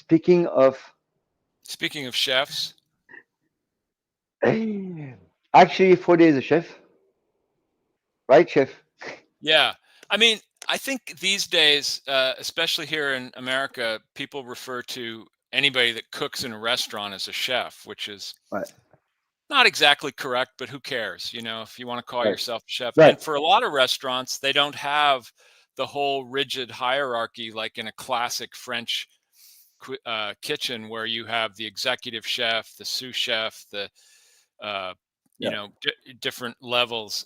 Speaking of, chefs, actually, Frode is a chef, right, chef? yeah. I mean, I think these days, especially here in America, people refer to anybody that cooks in a restaurant as a chef, which is Right, not exactly correct, but who cares? You know, if you want to call right, yourself a chef. right. And for a lot of restaurants, they don't have the whole rigid hierarchy like in a classic French kitchen where you have the executive chef, the sous chef, the uh, Yeah. different levels.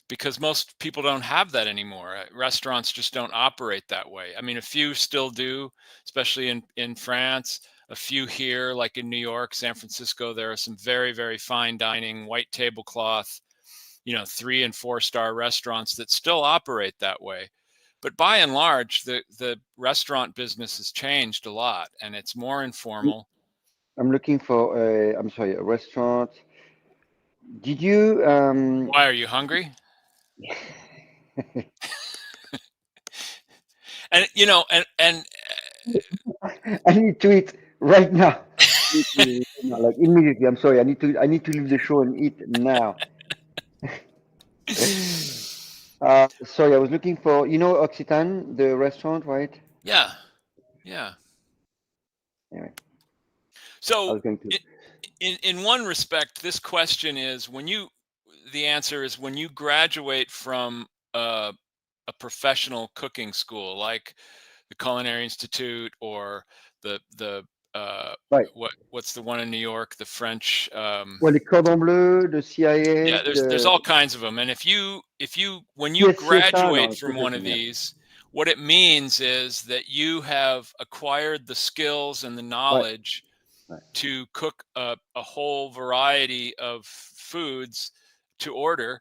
Because most people don't have that anymore. Restaurants just don't operate that way. I mean, a few still do, especially in France. A few here, like in New York, San Francisco, there are some very, very fine dining, white tablecloth, 3 and 4 star restaurants that still operate that way. But by and large, the restaurant business has changed a lot, and it's more informal. I'm looking for I'm sorry, a restaurant. Did you Why are you hungry? And I need to eat right now. Like immediately. I'm sorry. I need to leave the show and eat now. Sorry, I was looking for, Occitan, the restaurant, right? yeah, yeah. Anyway, I So was going to. in one respect, this question is the answer is when you graduate from a professional cooking school like the Culinary Institute or the uh, Right. what's the one in New York, the French. Well, the Cordon Bleu, the CIA, Yeah, there's the all kinds of them, and if you when you CSR, no, graduate it's from one different, of yeah. these, what it means is that you have acquired the skills and the Right, knowledge right, to cook a whole variety of foods to order.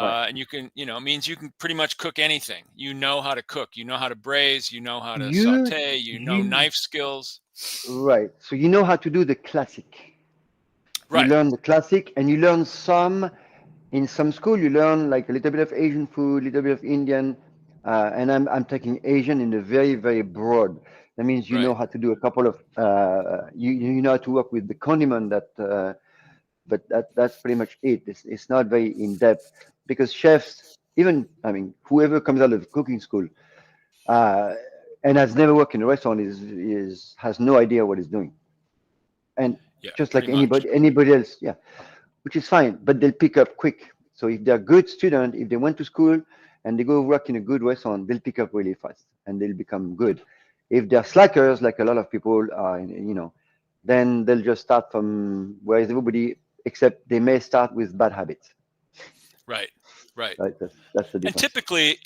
right. And it means you can pretty much cook anything. You know how to cook, you know how to braise, you know how to You, saute, you know you, knife skills. right. So you know how to do the classic. You Right. learn the classic, and you learn some in some school. You learn like a little bit of Asian food, a little bit of Indian, and I'm taking Asian in a very very broad. That means you know Right. how to do a couple of you know how to work with the condiment that, but that's pretty much it. It's not very in depth because chefs, even I mean whoever comes out of cooking school, uh, and has never worked in a restaurant is has no idea what he's doing, and Yeah, just pretty like much. anybody else, yeah, which is fine, but they'll pick up quick. So if they're good student, if they went to school and they go work in a good restaurant, they'll pick up really fast and they'll become good. If they're slackers, like a lot of people are, then they'll just start from where is everybody, except they may start with bad habits. Right. Right. Right? That's the And difference. typically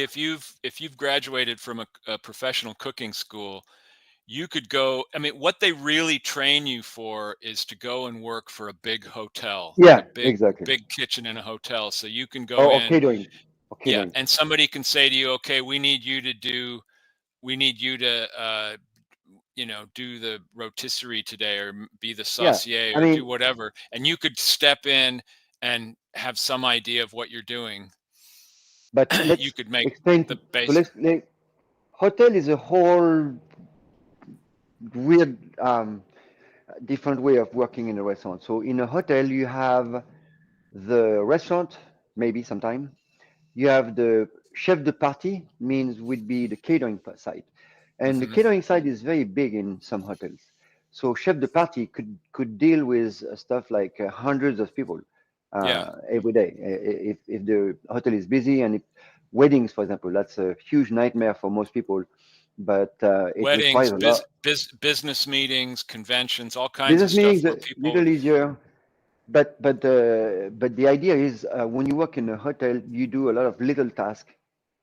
if you've graduated from a professional cooking school, you could go. I mean, what they really train you for is to go and work for a big hotel, like a Yeah, big exactly. big kitchen in a hotel. So you can go Or in, catering. Or yeah, catering. and somebody can say to you, okay, we need you to do the rotisserie today, or be the Yeah, saucier, I or do mean, whatever, and you could step in and have some idea of what you're doing. but You let's could make explain. the So basic. hotel is a whole weird, different way of working in a restaurant. So in a hotel, you have the restaurant, maybe sometime. You have the chef de partie, means would be the catering side. And the Hmm. catering side is very big in some hotels. So chef de partie could deal with stuff like hundreds of people Yeah, every day. If the hotel is busy and if weddings, for example, that's a huge nightmare for most people, but it weddings, requires a lot. business meetings, conventions, all kinds of Business stuff meetings where a people. little easier, but the idea is when you work in a hotel, you do a lot of little tasks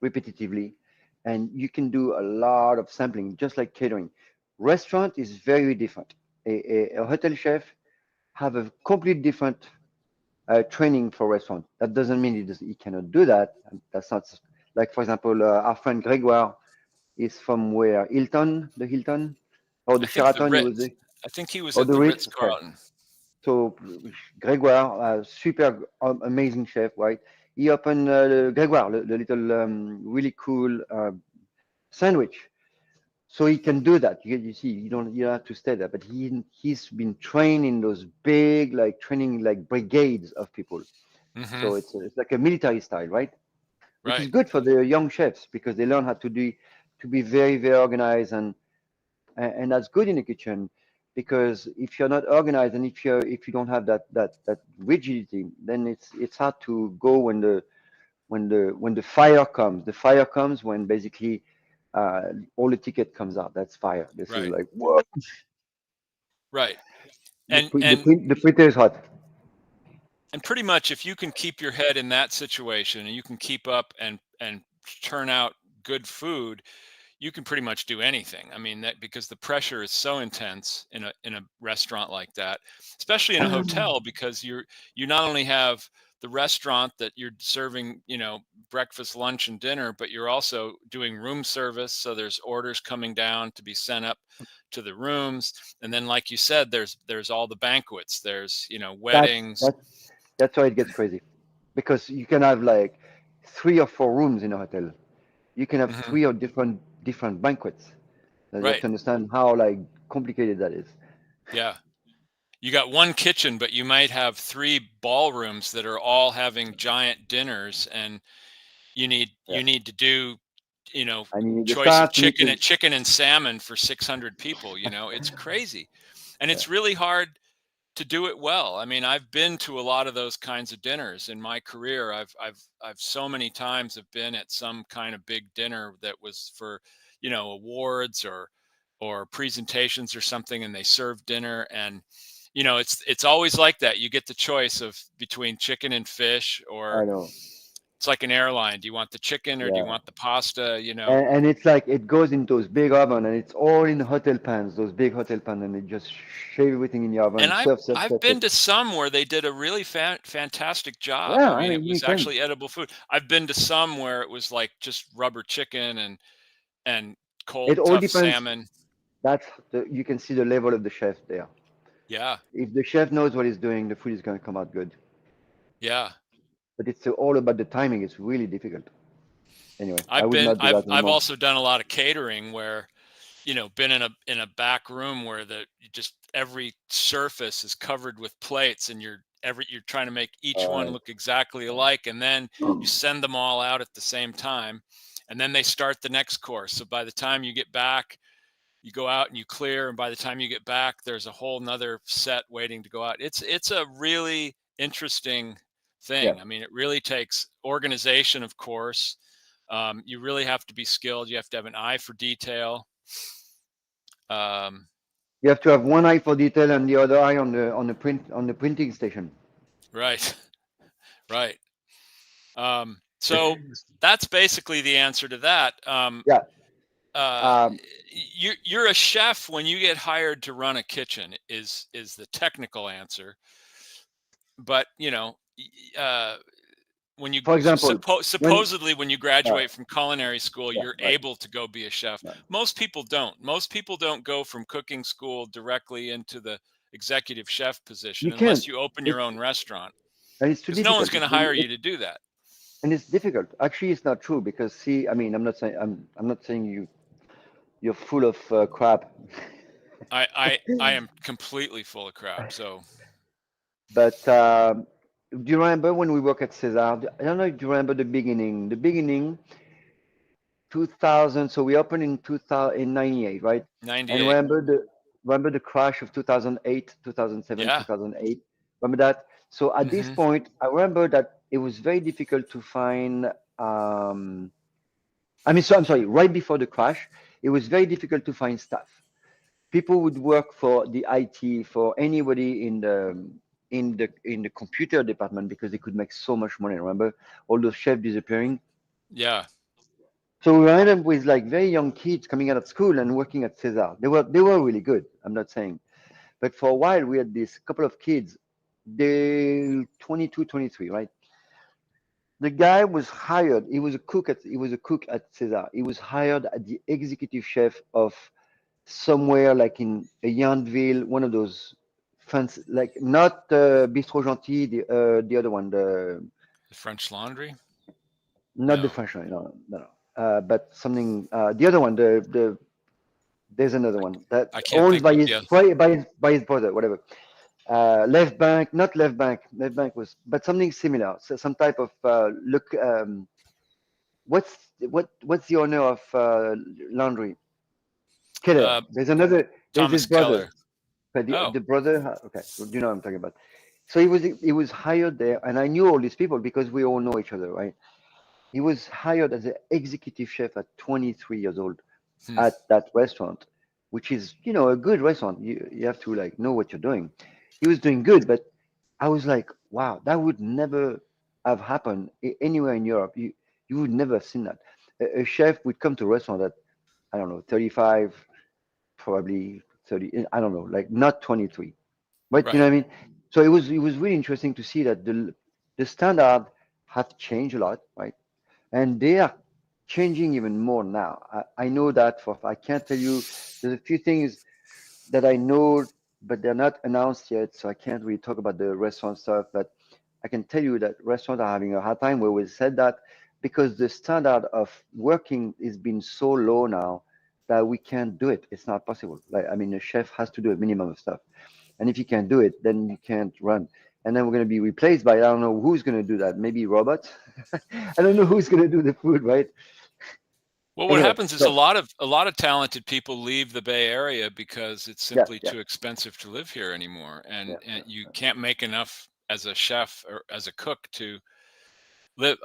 repetitively, and you can do a lot of sampling, just like catering. Restaurant is very different. A hotel chef have a complete different training for restaurant. That doesn't mean he cannot do that. That's not like, for example, our friend Gregoire is from where the Hilton, or the I think the Sheraton. He was Ritz. the, I think he was or at the the Ritz. Ritz Okay. Carlton. So Grégoire, super amazing chef, right? He opened Grégoire, the little really cool sandwich. So he can do that. You see, you don't have to stay there. But he's been trained in those big like training like brigades of people. Hmm. So it's like a military style, right? Which is Right. good for the young chefs because they learn how to be very very organized and that's good in the kitchen because if you're not organized and if you don't have that rigidity, then it's hard to go when the fire comes. The fire comes when basically all the ticket comes out. That's fire. This is Right. like whoa, Right. the And pre- the and pre- the printer is hot. and pretty much if you can keep your head in that situation and you can keep up and turn out good food, you can pretty much do anything. I mean, that because the pressure is so intense in a restaurant like that, especially in a hotel, because you not only have the restaurant that you're serving, breakfast, lunch, and dinner, but you're also doing room service. So there's orders coming down to be sent up to the rooms, and then, like you said, there's all the banquets. There's That's weddings. that's that's why it gets crazy because you can have like 3 or 4 rooms in a hotel. You can have Hmm. 3 or different banquets. Now you have Right. to understand how like complicated that is. Yeah. You got one kitchen, but you might have three ballrooms that are all having giant dinners, and Yeah. you need to do And you need the choice of staff. You need chicken and to. chicken and salmon for 600 people. It's crazy, and Yeah. it's really hard to do it well. I mean, I've been to a lot of those kinds of dinners in my career. I've so many times have been at some kind of big dinner that was for, awards or presentations or something, and they serve dinner, and it's always like that. You get the choice of between chicken and fish, I or know. it's like an airline. Do you want the chicken or do you Yeah. want the pasta? And it's like it goes into those big oven and it's all in hotel pans, those big hotel pans, and they just shave everything in the And oven, I've serve, serve, I've serve, serve. been to some where they did a really fantastic job. Yeah, I I mean, it mean, was makes sense. actually edible food. I've been to some where it was like just rubber chicken and It cold all tough depends. salmon. You can see the level of the chef there. Yeah, If the chef knows what he's doing, the food is going to come out good. yeah. But it's all about the timing. It's really difficult. Anyway, I I've would been not do I've that I've anymore. also done a lot of catering where been in a back room where the just every surface is covered with plates, and you're trying to make each one Uh, look exactly alike, and then you send them all out at the same time, and then they start the next course. So by the time you get back, you go out and you clear, and by the time you get back, there's a whole nother set waiting to go out. It's a really interesting yeah, thing. I mean, it really takes organization, of course. You really have to be skilled. You have to have an eye for detail. Um, you have to have one eye for detail and the other eye on the printing station. right, right. So that's basically the answer to that. Yeah. Uh, Um, you're a chef when you get hired to run a kitchen is the technical answer. But uh, when you for example, when supposedly when you uh, graduate from culinary school, yeah, you're right. able to go be a chef. Yeah. Most people don't go from cooking school directly into the executive chef position You can't. unless you open your It's own restaurant, and it's too because no one's difficult. going to hire you to do that. And it's difficult. Actually, it's not true because see, I mean, I'm not saying you're full of crap, I am completely full of crap. So but do you remember when we work at Cesar? I don't know if you remember the beginning. The beginning, 2000. So we opened in 2000 in '98, right? And 98. remember the crash of 2008, 2007, Yeah. 2008. Remember that? So at this Hmm. point, I remember that it was very difficult to find. Um, I mean, so I'm sorry. Right before the crash, it was very difficult to find staff. People would work for the IT, for anybody in the computer department because they could make so much money. Remember all those chefs disappearing. Yeah. So we ended up with like very young kids coming out of school and working at Cesar. They were really good. I'm not saying, but for a while we had this couple of kids. They 22, 23, right? The guy was hired. He was a cook at Cesar. He was hired as the executive chef of somewhere like in a Yountville, one of those fancy, like not Bistro Gentil, the other one, The French Laundry. not the No. French one, no, no, no. But something, the other one, the There's another one that I can't owned think by of his yeah. by his brother, whatever. Left bank, not left bank. Left bank was, but something similar. So some type of look. What's the owner of laundry? Keller. Uh, There's another. There's his Thomas brother. Keller. But Oh, the brother. Okay, so you know what I'm talking about. So he was hired there, and I knew all these people because we all know each other, right? He was hired as an executive chef at 23 years old hmm, at that restaurant, which is, a good restaurant. You have to like know what you're doing. He was doing good, but I was like, wow, that would never have happened anywhere in Europe. You would never have seen that. A chef would come to a restaurant at, I don't know, 35, probably 30, I don't know, like not 23. But you know right, what I mean? So it was really interesting to see that the standard have changed a lot, right? And they are changing even more now. I know that for I can't tell you. There's a few things that I know, but they're not announced yet, so I can't really talk about the restaurant stuff. But I can tell you that restaurants are having a hard time. We always said that because the standard of working is being so low now that we can't do it. It's not possible. Like, I mean, a chef has to do a minimum of stuff, and if you can't do it, then you can't run. And then we're going to be replaced by, I don't know who's going to do that. Maybe robots. I don't know who's going to do the food, right? well, what Anyway, happens is so a lot of talented people leave the Bay Area because it's yeah, simply yeah, too expensive to live here anymore, yeah, and yeah. you can't make enough as a chef or as a cook to live.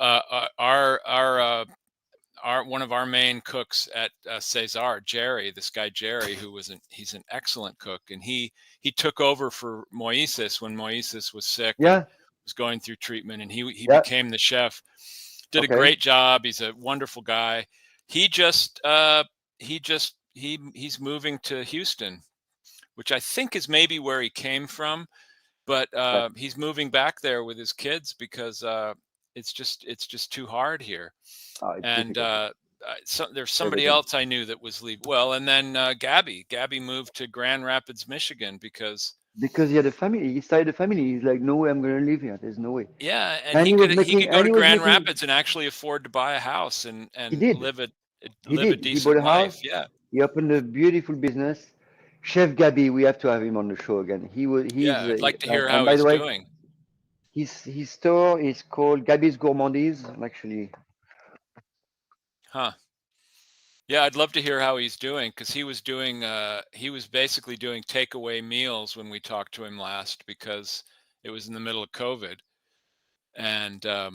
Our one of our main cooks at Cesar, Jerry, this guy Jerry, he's an excellent cook, and he took over for Moises when Moises was sick and Yeah, was going through treatment, and he yeah. became the chef. Did a Okay. great job. He's a wonderful guy. He's moving to Houston, which I think is maybe where he came from, but Right. he's moving back there with his kids because it's just too hard here. Oh, it's And difficult. there's somebody Everything. else I knew that was leaving. Well, and then Gabby moved to Grand Rapids, Michigan because Because he had a family. He started a family. He's like, no way I'm going to live here. There's no way. yeah, and And he could go and to he was Grand making, Rapids and actually afford to buy a house he and did. He live a did. He bought decent a life. house. Yeah. He opened a beautiful business. Chef Gabi, we have to have him on the show again. He's, Yeah, I'd like to hear and how by the he's way, doing. his store is called Gabi's Gourmandise. Actually, Huh. Yeah, I'd love to hear how he's doing because he was basically doing takeaway meals when we talked to him last because it was in the middle of COVID. And let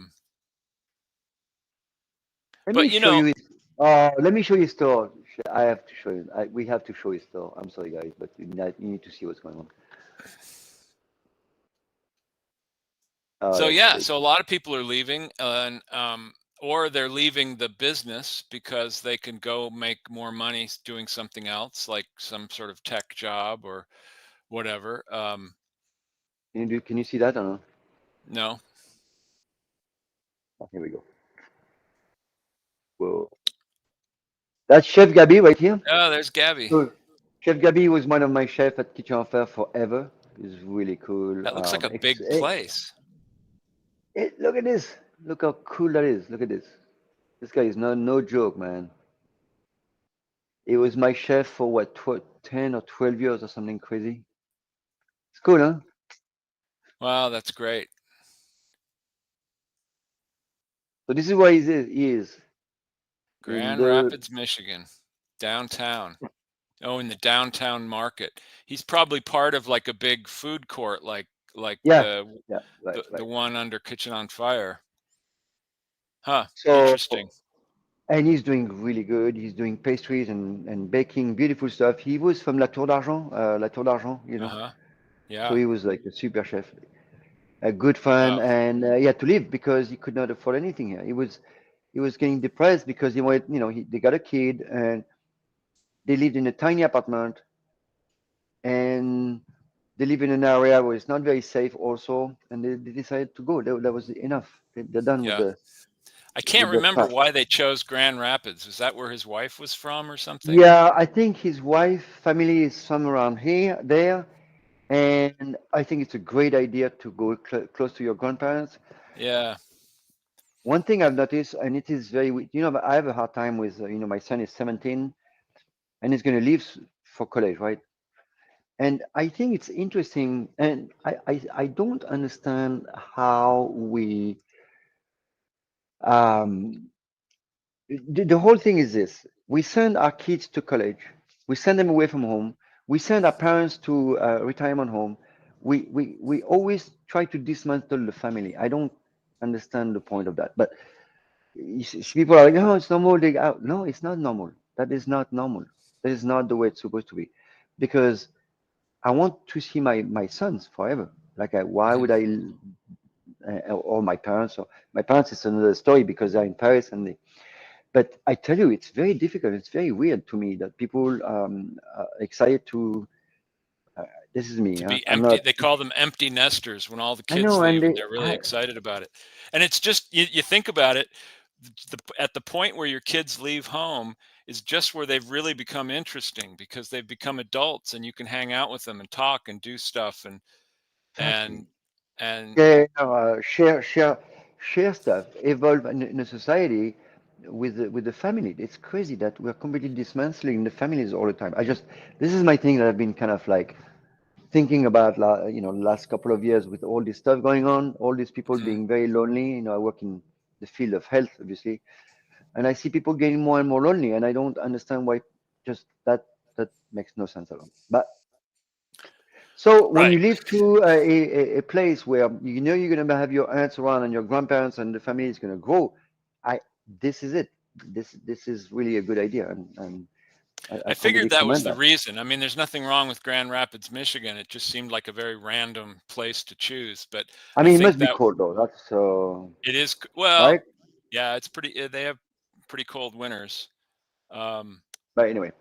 me but you show know, you his. Let me show you his store. I have to show you. We have to show his store. I'm sorry, guys, but you need to see what's going on. Oh, so that's yeah, great. so a lot of people are leaving and or they're leaving the business because they can go make more money doing something else like some sort of tech job or whatever. Can you see that or no? No. Oh, here we go. Whoa. That's Chef Gabi right here. Oh, there's Gabby. So Chef Gabi was one of my chefs at Kitchen Affair forever. He's really cool. That looks like a big place. Look at this. Look how cool that is. Look at this. This guy is no joke, man. He was my chef for what, 10 or 12 years or something crazy. It's cool, huh? Wow, that's great. So this is where he is in Grand the, Rapids, Michigan, downtown. Oh, in the downtown market. He's probably part of like a big food court, like yeah, yeah, right, the right. one under Kitchen on Fire. Huh. So, Interesting. and he's doing really good. He's doing pastries and baking beautiful stuff. He was from La Tour d'Argent. Uh-huh. So Yeah. he was like a super chef, a good friend, Wow. and he had to leave because he could not afford anything here. He was getting depressed because he wanted, they got a kid and they lived in a tiny apartment and they live in an area where it's not very safe also, and they decided to go. That was enough. They're done with Yeah. the I can't with the remember crap. why they chose Grand Rapids. Was that where his wife was from or something? Yeah, I think his wife family is somewhere around here there, and I think it's a great idea to go close to your grandparents. Yeah. One thing I've noticed, and it is very, I have a hard time with, my son is 17, and he's going to leave for college, right? And I think it's interesting, and I don't understand how we um, the whole thing is this: we send our kids to college, we send them away from home, we send our parents to retirement home. We always try to dismantle the family. I don't understand the point of that. But people are like, no, it's normal. They out. No, it's not normal. That is not normal. That is not the way it's supposed to be. Because I want to see my sons forever. Like, why Mhm. would I, or my parents is another story because they're in Paris and but I tell you, it's very difficult. It's very weird to me that people are excited to. Uh, this is me. To Huh? be I'm empty, not. they call them empty nesters when all the I kids know, and leave and they're really excited about it. And it's just you think about it, at the point where your kids leave home is just where they've really become interesting because they've become adults and you can hang out with them and talk and do stuff exactly. and and Yeah, share stuff, evolve in a society with the family. It's crazy that we're completely dismantling the families all the time. This is my thing that I've been kind of like thinking about, last couple of years with all this stuff going on, all these people mhm. being very lonely. I work in the field of health, obviously, and I see people getting more and more lonely, and I don't understand why. Just that makes no sense at all. But so when Right. you live to a place where you know you're going to have your aunts around and your grandparents and the family is going to grow, I this is it. This is really a good idea, and I I completely figured that was commend the that. reason. I mean, there's nothing wrong with Grand Rapids, Michigan. It just seemed like a very random place to choose, but I I mean, it think must be that cold though. That's it is well, right. yeah, it's pretty they have pretty cold winters. Um, But anyway,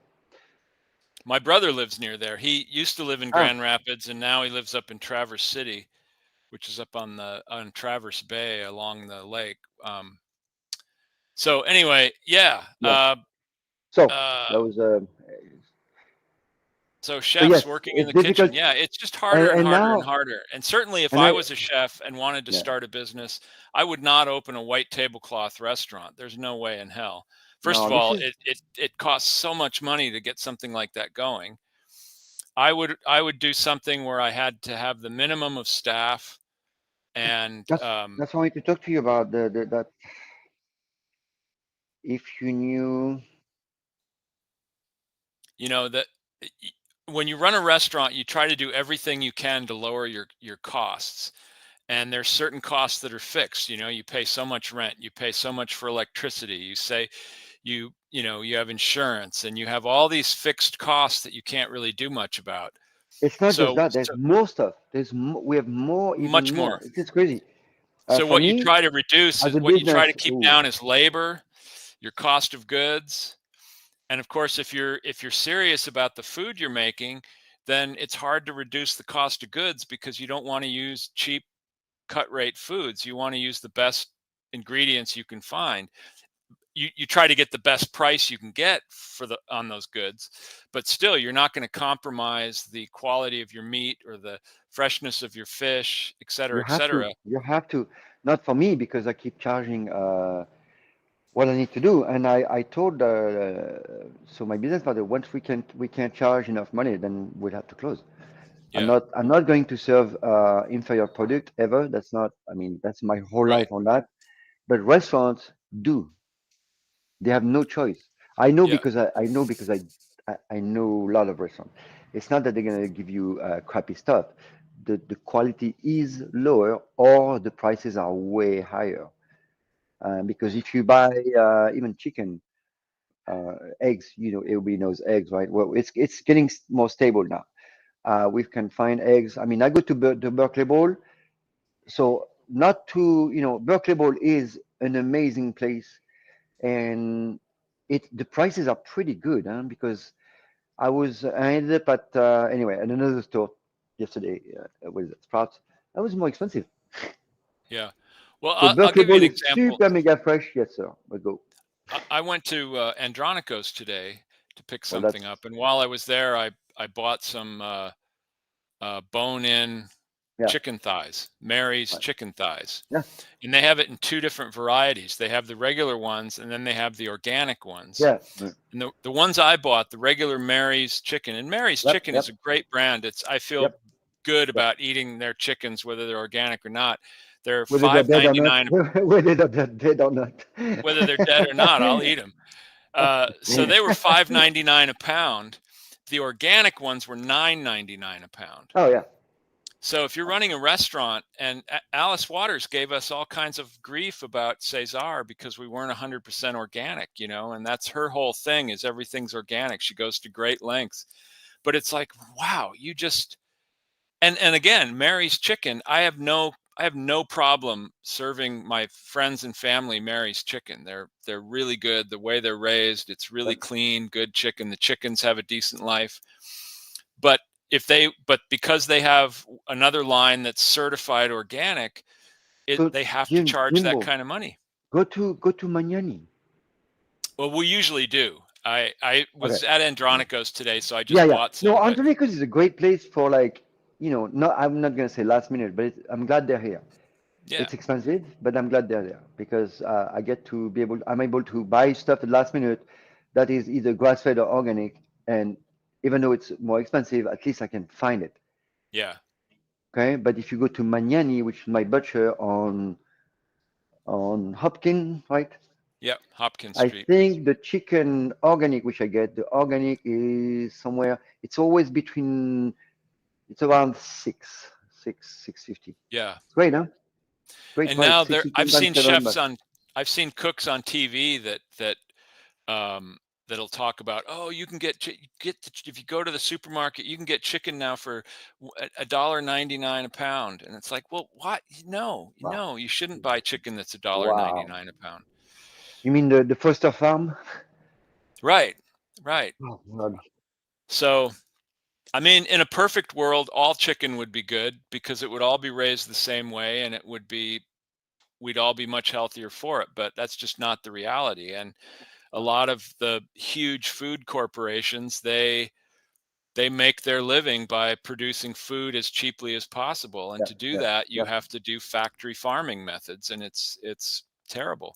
my brother lives near there. He used to live in ah, Grand Rapids and now he lives up in Traverse City, which is up on Traverse Bay along the lake. So anyway, yeah. yeah. So Uh, that was so so chefs yes, working in it's the kitchen, difficult, yeah, it's just and harder and and harder and now harder. And certainly, if and I I was a chef and wanted to yeah. start a business, I would not open a white tablecloth restaurant. There's no way in hell. First No, of this all, is it costs so much money to get something like that going. I would do something where I had to have the minimum of staff and that's what I wanted to talk to you about the that if you knew. that when you run a restaurant, you try to do everything you can to lower your costs. And there's certain costs that are fixed. You pay so much rent, you pay so much for electricity, you have insurance, and you have all these fixed costs that you can't really do much about. It's not just So that. There's so more stuff. We have more, even much more. more. It's just crazy. So For what you me, try to reduce as is a what you try to business, keep ooh, down is labor, your cost of goods. And of course, if you're serious about the food you're making, then it's hard to reduce the cost of goods because you don't want to use cheap cut rate foods. You want to use the best ingredients you can find. You try to get the best price you can get on those goods, but still you're not going to compromise the quality of your meat or the freshness of your fish, et cetera, you et have to. cetera. You have to. Not for me because I keep charging what I need to do. And I told so my business partner, once we can't charge enough money, then we'll have to close. Yeah, I'm not going to serve inferior product ever. That's not. I mean, that's my whole right. life on that. But restaurants do. They have no choice. I know Yeah, because I know because I know a lot of restaurants. It's not that they're gonna give you crappy stuff. The quality is lower or the prices are way higher. Because if you buy even chicken, eggs, everybody knows eggs, right? Well, it's getting more stable now. We can find eggs. I mean, I go to the Berkeley Bowl, so not to, Berkeley Bowl is an amazing place, and the prices are pretty good, huh? Because I ended up at anyway at another store yesterday. What is it, Sprouts? That was more expensive. yeah. Well, So I'll Berkeley give you Bowl an is example. super mega fresh. Yes, sir. We go. I went to Andronicos today to pick Well, something that's up, and while I was there, I bought some bone-in. Yeah. chicken thighs, Mary's Right. chicken thighs. Yeah. And they have it in two different varieties. They have the regular ones and then they have the organic ones. Yeah. Mm. And the ones I bought, the regular Mary's chicken, and Mary's Yep. chicken is a Yep. great brand. I feel Yep. good Yep. about eating their chickens, whether they're organic or not. They're Whether they're dead or not. 5.99. Whether they're dead or not. Whether they're dead or not, I'll eat them. So they were 5.99 a pound. The organic ones were 9.99 a pound. Oh yeah. So if you're running a restaurant, and Alice Waters gave us all kinds of grief about Cesar because we weren't 100% organic, and that's her whole thing, is everything's organic. She goes to great lengths. But it's like, wow, you just and again, Mary's chicken, I have no problem serving my friends and family Mary's chicken. They're really good. The way they're raised, it's really Yep. clean, good chicken. The chickens have a decent life. But because they have another line that's certified organic, So they have to charge that Jimbo, kind of money. go to Magnani. Well, we usually do. I Okay. was at Andronico's today, so I Yeah, just yeah. bought No, some. But Andronicus is a great place for like, not I'm not gonna say last minute, but I'm glad they're here. yeah, It's expensive, but I'm glad they're there because I get to I'm able to buy stuff at last minute that is either grass-fed or organic, and even though it's more expensive, at least I can find it. yeah, Okay, but if you go to Magnani, which is my butcher on Hopkins, right? yeah. Hopkins I Street. think the chicken organic, which I get, the organic is somewhere. It's always between. It's around 650. Yeah. It's great, huh? Great And price. now Six there, fifty times $7. I've seen cooks on TV that'll talk about, oh, you can if you go to the supermarket, you can get chicken now for $1.99 a pound. And it's like, well, what? No, Wow. no, you shouldn't buy chicken that's Wow. $1.99 a pound. You mean the Foster Farm? Right, right. Oh, God. So, I mean, in a perfect world, all chicken would be good because it would all be raised the same way, and we'd all be much healthier for it. But that's just not the reality. And a lot of the huge food corporations, they make their living by producing food as cheaply as possible, and Yeah, to do yeah, that you yeah, have to do factory farming methods, and it's terrible.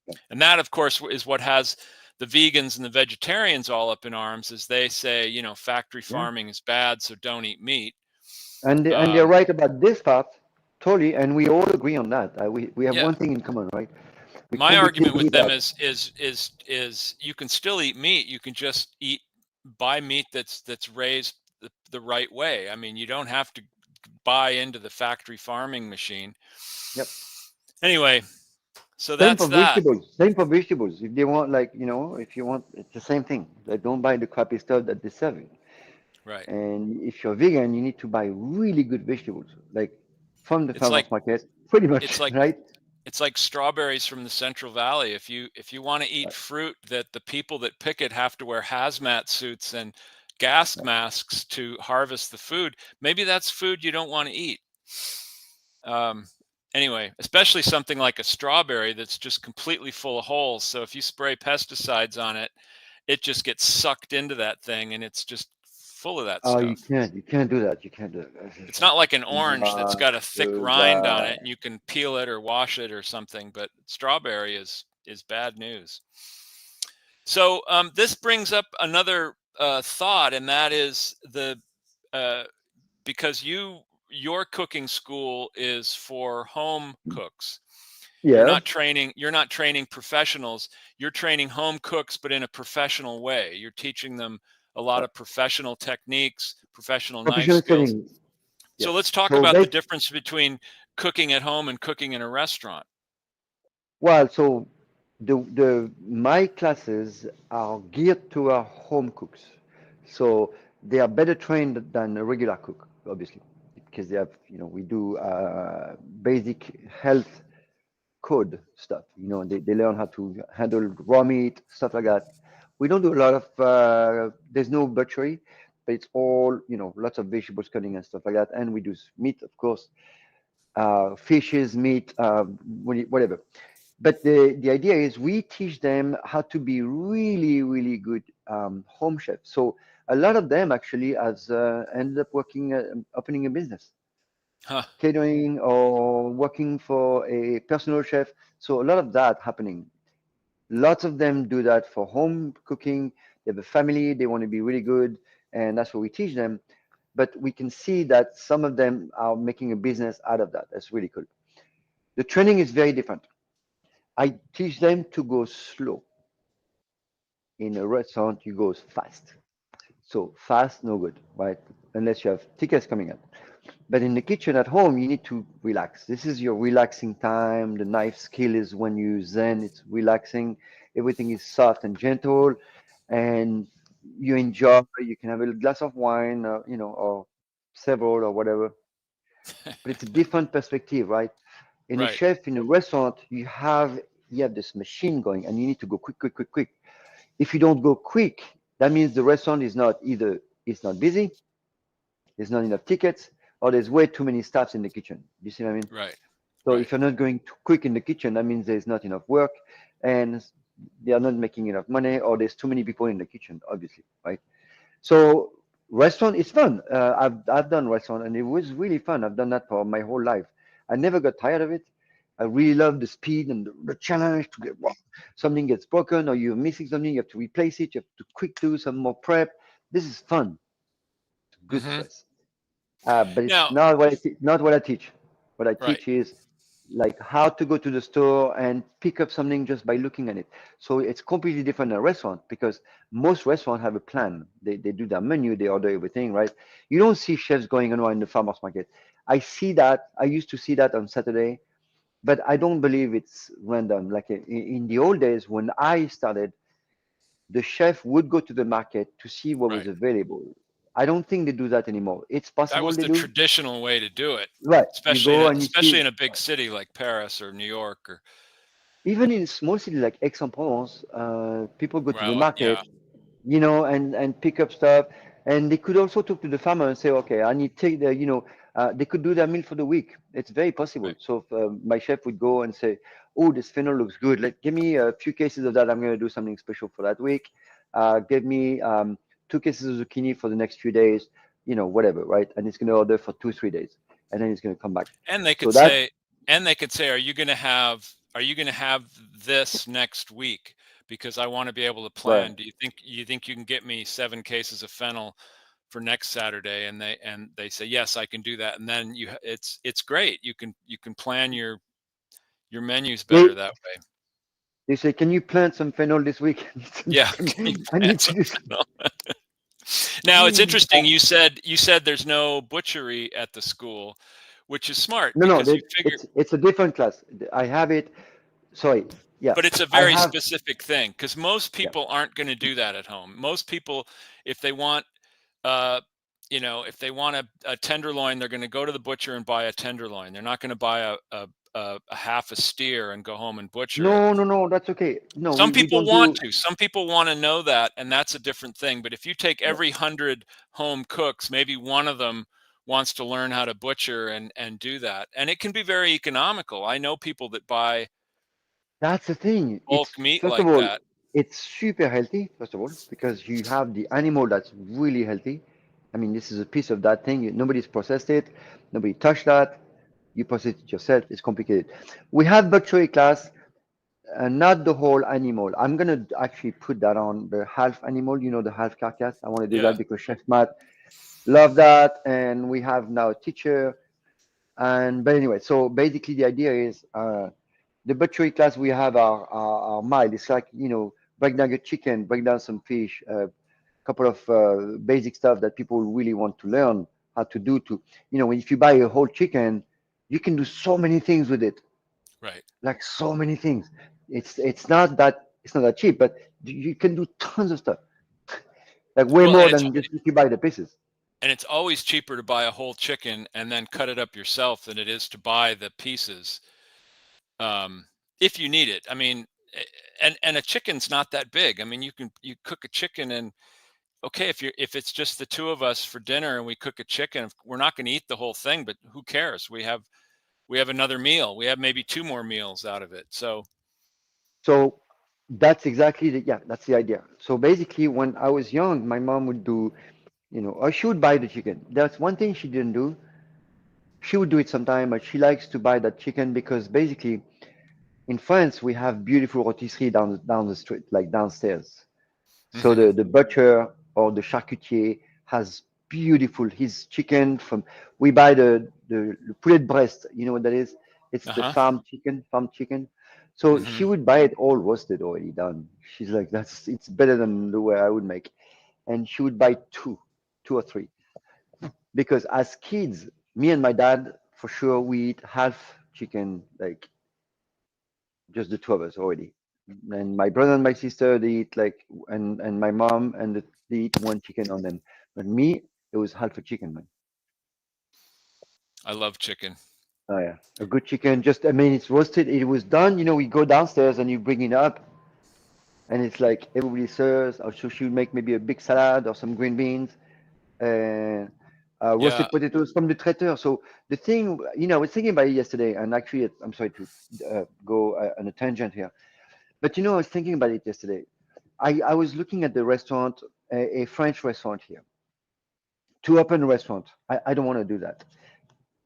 yeah. And that, of course, is what has the vegans and the vegetarians all up in arms, as they say, factory Yeah. farming is bad, so don't eat meat. And they're um, right about this part, totally, and we all agree on that. We have yeah, one thing in common, right? We my completely argument agree with them that. is you can still eat meat. You can just buy meat that's raised the right way. I mean, you don't have to buy into the factory farming machine. Yep. Anyway, so Same that's for that. vegetables. Same for vegetables. If they want, like, if you want, it's the same thing. Like, don't buy the crappy stuff that they're serving. Right. And if you're vegan, you need to buy really good vegetables, like from the It's like farmers market, pretty it's much, like right? it's like strawberries from the Central Valley. If you want to eat Right, fruit that the people that pick it have to wear hazmat suits and gas right. masks to harvest the food, maybe that's food you don't want to eat. Um, anyway, especially something like a strawberry that's just completely full of holes. So if you spray pesticides on it, it just gets sucked into that thing and it's just full of that Oh, you stuff. can't. You can't do that. You can't do it. It's just It's like, not like an orange that's not got a thick do rind on that. it and you can peel it or wash it or something, but strawberry is bad news. So this brings up another thought, and that is uh, because your cooking school is for home cooks. Yeah, You're not training professionals. You're training home cooks, but in a professional way. You're teaching them a lot right. of professional techniques, professional knife Professional skills. training. So Yes. let's talk So about the they difference between cooking at home and cooking in a restaurant. so the my classes are geared to our home cooks. So they are better trained than a regular cook, obviously, because they have, we do basic health code stuff. They learn how to handle raw meat, stuff like that. We don't do a lot of, there's no butchery, but it's all, lots of vegetables cutting and stuff like that. And we do meat, of course, fishes, meat, whatever. But the idea is we teach them how to be really, really good home chefs. So a lot of them actually has ended up working, opening a business. Huh. catering or working for a personal chef. So a lot of that happening. Lots of them do that for home cooking. They have a family, they want to be really good, and that's what we teach them. But we can see that some of them are making a business out of that. That's really cool. The training is very different. I teach them to go slow. In a restaurant, you go fast. So fast, no good, right? Unless you have tickets coming in. But in the kitchen at home, you need to relax. This is your relaxing time. The knife skill is when you zen, it's relaxing. Everything is soft and gentle, and you enjoy. You can have a glass of wine, or several or whatever. But it's a different perspective, right? In a Right. chef in a restaurant, you have this machine going, and you need to go quick, quick, quick, quick. If you don't go quick, that means the restaurant is not either it's not busy, there's not enough tickets, or there's way too many staffs in the kitchen. You see what I mean? Right. So Right. if you're not going too quick in the kitchen, that means there's not enough work, and they are not making enough money, or there's too many people in the kitchen, obviously, right? So restaurant is fun. I've done restaurant, and it was really fun. I've done that for my whole life. I never got tired of it. I really love the speed and the challenge to get something gets broken or you're missing something, you have to replace it. You have to quick do some more prep. This is fun. It's good Hmm. stress. But it's Now, not not what I teach. What I right. teach is like how to go to the store and pick up something just by looking at it. So it's completely different than a restaurant because most restaurants have a plan. They do their menu, they order everything, right? You don't see chefs going around in the farmers market. I see that. I used to see that on Saturday, but I don't believe it's random. Like in the old days when I started, the chef would go to the market to see what was Right. available. I don't think they do that anymore. It's That possible was they the do. traditional way to do it, Right. You go and you especially see, in a big city like Paris or New York or even in small cities like Aix-en-Provence, people go to the well, yeah. market, and pick up stuff. And they could also talk to the farmer and say, okay, I need take they could do their meal for the week. It's very possible. Right. So my chef would go and say, oh, this fennel looks good. Give me a few cases of that. I'm going to do something special for that week. Give me 2 cases of zucchini for the next few days, whatever, right? And it's going to order for 2, 3 days. And then it's going to come back. And they So could that, say, are you going to have this next week? Because I want to be able to right. plan. Do you think you can get me 7 cases of fennel for next Saturday? And they say, yes, I can do that. And then it's great. You can plan your menus better They, that way. they say, can you plant some fennel this week? Yeah. Can you I plan need to some do. fennel? Now it's interesting. You said there's no butchery at the school, which is smart No, no, because you figure, it's a different class. I have it. Sorry. Yeah, but it's a I very have. specific thing because most Yeah. people aren't going to do that at home. Most people, if they want, uh, if they want a tenderloin, they're going to go to the butcher and buy a tenderloin. They're not going to buy a half a steer and go home and butcher it. No, no, no. That's okay. No, Some we people don't want do. to. Some people want to know that, and that's a different thing. But if you take Yeah. every 100 home cooks, maybe one of them wants to learn how to butcher and do that, and it can be very economical. I know people that buy That's the thing. bulk meat First of like all, that. it's super healthy. First of all, because you have the animal that's really healthy. I mean, this is a piece of that thing. Nobody's processed it. Nobody touched that. You process it yourself. It's complicated. We have butchery class. Not the whole animal. I'm gonna actually put that on the half animal, the half carcass. I want to do Yeah. that because Chef Matt love that, and we have now a teacher. And but anyway, so basically the idea is the butchery class we have our mild. It's like break down your chicken, break down some fish, a couple of basic stuff that people really want to learn how to do. If you buy a whole chicken, you can do so many things with it, Right. like so many things. It's not that cheap, but you can do tons of stuff, like way Well, more than just if you buy the pieces. and it's always cheaper to buy a whole chicken and then cut it up yourself than it is to buy the pieces, um, if you need it. I mean, and a chicken's not that big. I mean, you cook a chicken and okay, if it's just the two of us for dinner and we cook a chicken, we're not going to eat the whole thing, but who cares? We have another meal. We have maybe two more meals out of it. So So that's the idea. So basically, when I was young, my mom would do, or she would buy the chicken. That's one thing she didn't do. She would do it sometime, but she likes to buy that chicken because basically in France we have beautiful rotisserie down the street, like downstairs. So Hmm. the butcher or the charcutier has beautiful his chicken from. We buy the poulet de Brest. You know what that is? It's the Uh-huh. farm chicken. So Hmm. she would buy it all roasted already done. She's like, that's it's better than the way I would make. And she would buy two or three. Because as kids, me and my dad, for sure, we eat half chicken, like just the two of us already. And my brother and my sister, they eat like, and my mom, they eat one chicken on them. But me, it was half a chicken, man. I love chicken. Oh yeah, a good chicken. Just, I mean, it's roasted. It was done. You know, we go downstairs and you bring it up, and it's like everybody serves. Or so she would make maybe a big salad or some green beans and Yeah. roasted potatoes from the traiteur. So the thing, you know, I was thinking about it yesterday, and actually, I'm sorry to go on a tangent here, but you know, I was thinking about it yesterday. I was looking at the restaurant, a French restaurant here, to open a restaurant. I don't want to do that.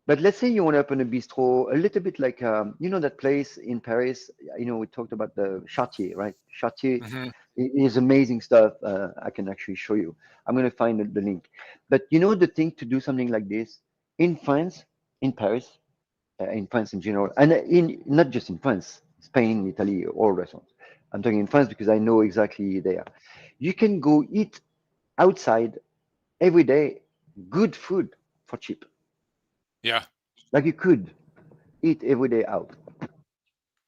But let's say you want to open a bistro, a little bit like, you know, that place in Paris. You know, we talked about the Chartier, right? Chartier Hmm. is amazing stuff. I can actually show you. I'm going to find the link. But you know, the thing to do something like this in France, in Paris, in France in general, and in not just in France, Spain, Italy, all restaurants. I'm talking in France because I know exactly there. You can go eat outside every day, good food for cheap. Yeah. Like you could eat every day out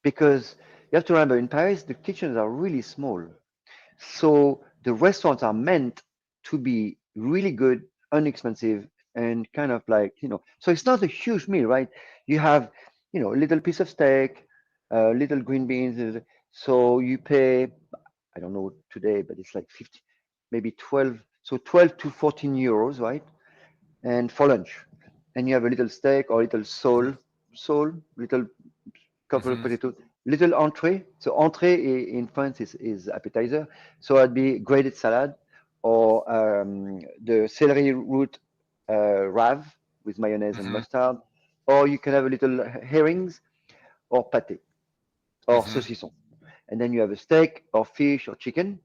because you have to remember in Paris the kitchens are really small. So the restaurants are meant to be really good, inexpensive, and kind of like, you know, so it's not a huge meal, right? You have, you know, a little piece of steak, little green beans. So you pay, I don't know today, but it's like 50, maybe 12, so 12 to 14 euros, right? And for lunch. And you have a little steak or little little couple of Hmm. potatoes, little entree. So entree in France is appetizer. So it'd be grated salad or the celery root rave with mayonnaise and Hmm. mustard. Or you can have a little herrings or pâté or Hmm. saucisson. And then you have a steak or fish or chicken.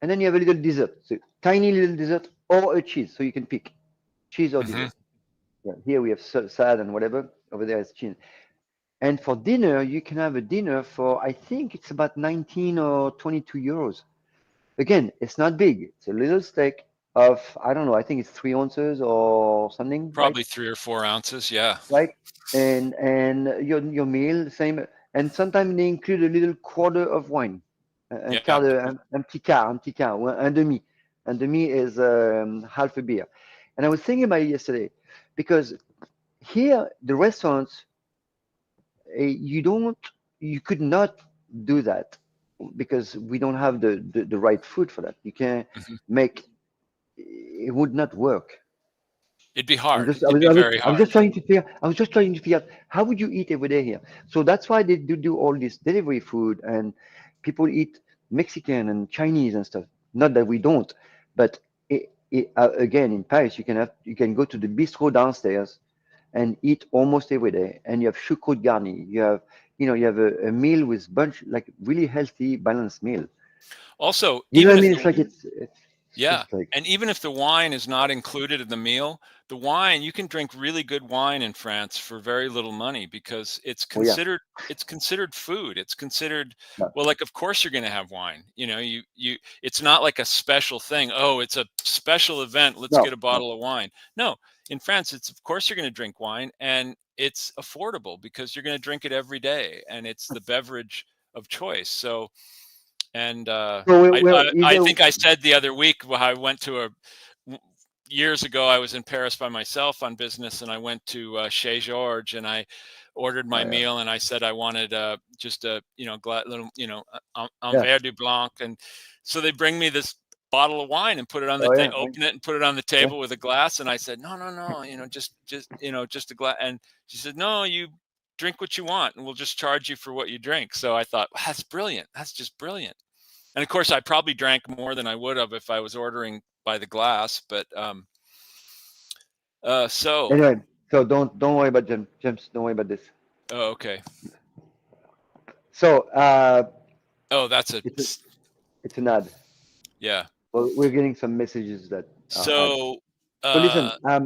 And then you have a little dessert, so tiny little dessert or a cheese. So you can pick cheese or Hmm. dessert. Yeah, here we have salad and whatever. Over there is cheese. And for dinner, you can have a dinner for, I think it's about 19 or 22 euros. Again, it's not big. It's a little steak of, I don't know, I think it's 3 ounces or something, right? Probably 3 or 4 ounces. Yeah. Right? And your meal, same. And sometimes they include a little quarter of wine. Yeah. Un petit quart, ou un demi. Un demi is half a beer. And I was thinking about it yesterday because here, the restaurants, you don't you could not do that because we don't have the right food for that. You can't Hmm. make it would not work. It'd be I'm hard. just I It'd was, be I was very I was hard. just trying to figure I was just trying to figure out how would you eat every day here. So that's why they do all this delivery food and people eat Mexican and Chinese and stuff. Not that we don't, but again in Paris you can go to the bistro downstairs and eat almost every day. And you have choucroute garni. You have a meal with bunch like really healthy, balanced meal. Also, You know even what I if mean? the It's Yeah. just like, And even if the wine is not included in the meal, the wine, you can drink really good wine in France for very little money because oh yeah, it's considered food. It's considered, no, well, like of course you're going to have wine. It's not like a special thing. Oh, it's a special event. Let's get no, a no. bottle of wine. No, in France, it's of course you're going to drink wine and it's affordable because you're going to drink it every day and it's the beverage of choice. So, and So I, well, I I either think I said the other week when I went to years ago. I was in Paris by myself on business, and I went to Chez Georges, and I ordered my yeah, meal, and I said I wanted just a little un yeah, verre du blanc, and so they bring me this bottle of wine and put it on oh yeah, right, open it and put it on the yeah. table with a glass, and I said no, no, no, just a glass, and she said no, you drink what you want and we'll just charge you for what you drink. So I thought, wow, that's brilliant, that's just brilliant. And of course, I probably drank more than I would have if I was ordering by the glass. But so Anyway, So don't worry about James. James, don't worry about this. Oh, okay. So Oh, that's a it's a, it's an ad. yeah. Well, we're getting some messages that are ads. So, So listen, uh,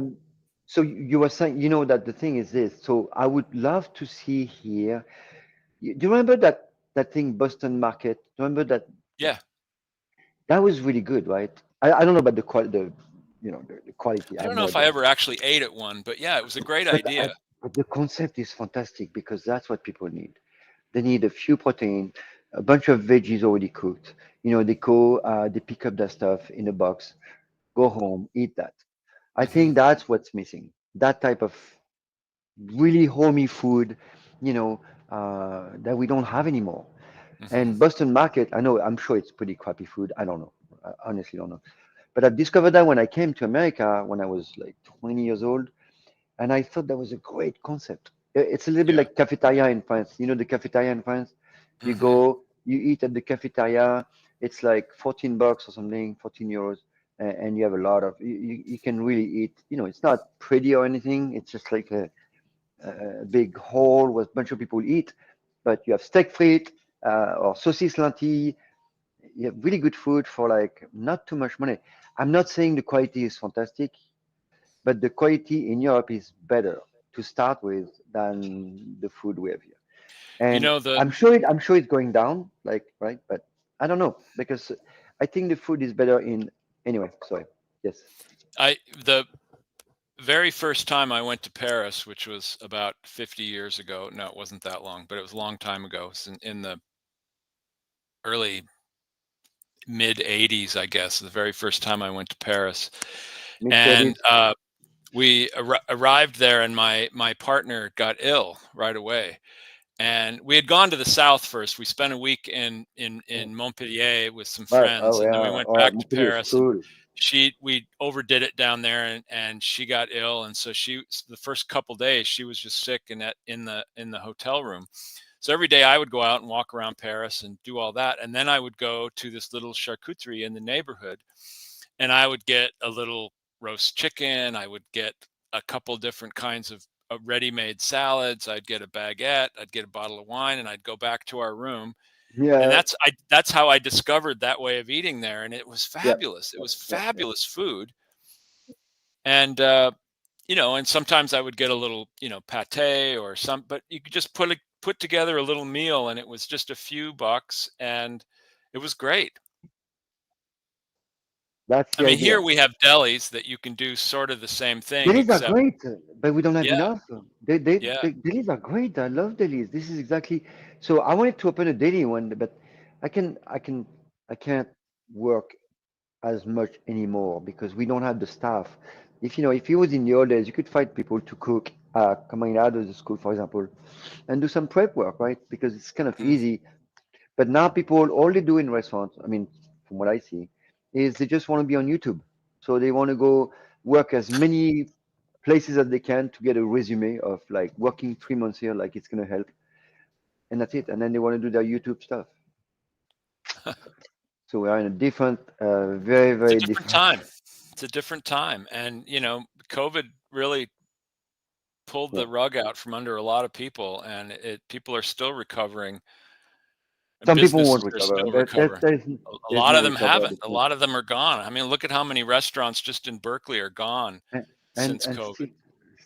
so you were saying, you know, that the thing is this. So I would love to see here. Do you remember that thing, Boston Market? Do you remember yeah. that was really good, right? I don't know about the quality, the quality. I I have don't know no if I idea. ever actually ate at one, but yeah, it was a great But idea. but the concept is fantastic because that's what people need. They need a few protein, a bunch of veggies already cooked. They pick up that stuff in a box, go home, eat that. I Hmm. think that's what's missing. That type of really homey food, that we don't have anymore. Hmm. And Boston Market, I know, I'm sure it's pretty crappy food. I don't know. I honestly don't know. But I've discovered that when I came to America when I was like 20 years old, and I thought that was a great concept. It's a little bit Yeah. like cafeteria in France. You know the cafeteria in France? You Hmm. go, you eat at the cafeteria. It's like 14 bucks or something, 14 euros, and you have a lot of, you can really eat. It's not pretty or anything. It's just like a big hall where a bunch of people eat. But you have steak frites or saucisse lentille. You have really good food for like not too much money. I'm not saying the quality is fantastic, but the quality in Europe is better to start with than the food we have here. You And know, the I'm sure it's going down, like, right? But I don't know because I think the food is better in anyway. Sorry. Yes. the very first time I went to Paris, which was about 50 years ago. No, it wasn't that long, but it was a long time ago. It's in the early mid 80s, I guess, the very first time I went to Paris. Mid And 30s. we arrived there, and my partner got ill right away. And we had gone to the south first. We spent a week in Montpellier with some Right. friends, Oh and then we yeah. went Oh, back to Montpellier is Paris. And cool. we overdid it down there, and she got ill, and so the first couple days she was just sick in the hotel room. So every day I would go out and walk around Paris and do all that, and then I would go to this little charcuterie in the neighborhood, and I would get a little roast chicken. I would get a couple different kinds of ready-made salads. I'd get a baguette. I'd get a bottle of wine, and I'd go back to our room. And Yeah. that's how I discovered that way of eating there, and it was Yeah. fabulous. It Yeah. was Yeah. Yeah. fabulous food, and and sometimes I would get a little, pate or some, but you could just put together a little meal, and it was just a few bucks, and it was great. That's I the mean, idea. here we have delis that you can do sort of the same thing, Delis are except great, but we don't have yeah, enough. yeah. Delis are great. I love delis. This is exactly. So I wanted to open a deli one, but I can, I can, I can't work as much anymore because we don't have the staff. If it was in the old days, you could find people to cook coming out of the school, for example, and do some prep work, right? Because it's kind of Mm, easy. But now people, all they do in restaurants, I mean, from what I see, is they just want to be on YouTube. So they want to go work as many places as they can to get a resume of like working 3 months here, like it's going to help. And that's it. And then they want to do their YouTube stuff. So we are in a different, very, it's a very different different. time. It's a different time, and COVID really pulled Yeah. the rug out from under a lot of people, and people are still recovering. Some people won't Businesses are recover. still recovering. A There's lot no of them recover. haven't. A lot of them are gone. I mean, look at how many restaurants just in Berkeley are gone And, and, since and COVID.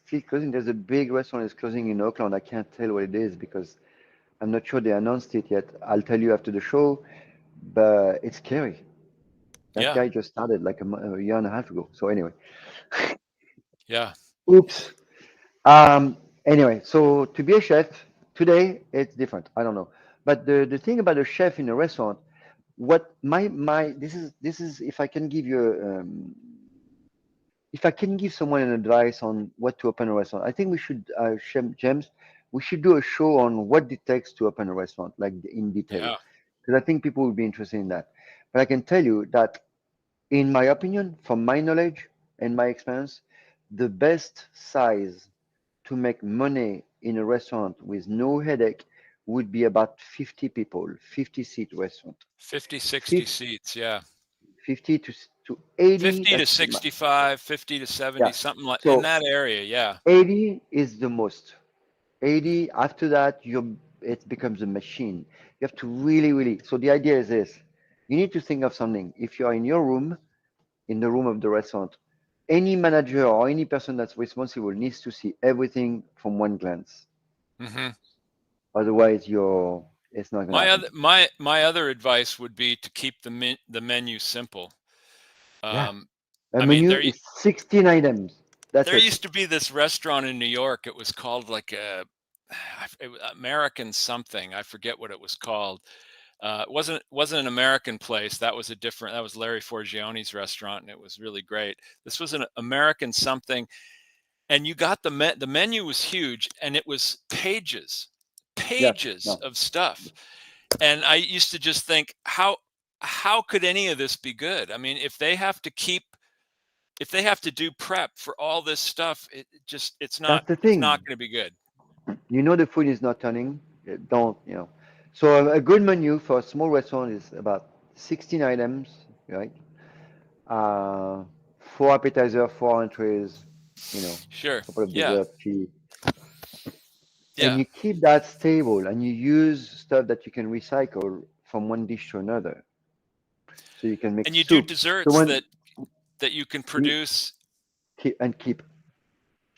still closing. There's a big restaurant is closing in Oakland. I can't tell what it is because I'm not sure they announced it yet. I'll tell you after the show, but it's scary. That Yeah, guy just started like a year and a half ago. So anyway, yeah, oops. Anyway, so to be a chef today, it's different. I don't know, but the thing about a chef in a restaurant, what my this is if I can give you if I can give someone an advice on what to open a restaurant, I think we should, James, we should do a show on what it takes to open a restaurant, like in detail, yeah. because I think people would be interested in that. But I can tell you that, in my opinion, from my knowledge and my experience, the best size to make money in a restaurant with no headache would be about 50 people, 50-seat restaurant. 50, 60 50, seats. Yeah. 50 to 80. 50 to That's the max. 65, 50 to 70, Yeah. something like in So that area. Yeah. 80 is the most. 80, after that, it becomes a machine. You have to really, really. So the idea is this. You need to think of something. If you're in your room, in the room of the restaurant, any manager or any person that's responsible needs to see everything from one glance. Hmm. Otherwise, it's not gonna happen. My other advice would be to keep the menu simple. Yeah. Um, A I mean, menu is 16 items. That's there it. used to be this restaurant in New York. It was called like American something. I forget what it was called. It wasn't an American place. That was Larry Forgione's restaurant, and it was really great. This was an American something, and you got the menu was huge, and it was Yes. pages No. of stuff. And I used to just think, how could any of this be good? I mean, if they have to do prep for all this stuff, That's the it's not thing. going to be good. You know the food is not turning. Don't. So a good menu for a small restaurant is about 16 items, right? Uh, four appetizer, four entrees, Sure. couple of Yeah. dessert, tea, and Yeah. you keep that stable, and you use stuff that you can recycle from one dish to another. So you can make And you do soup. So desserts when that you can you produce. keep.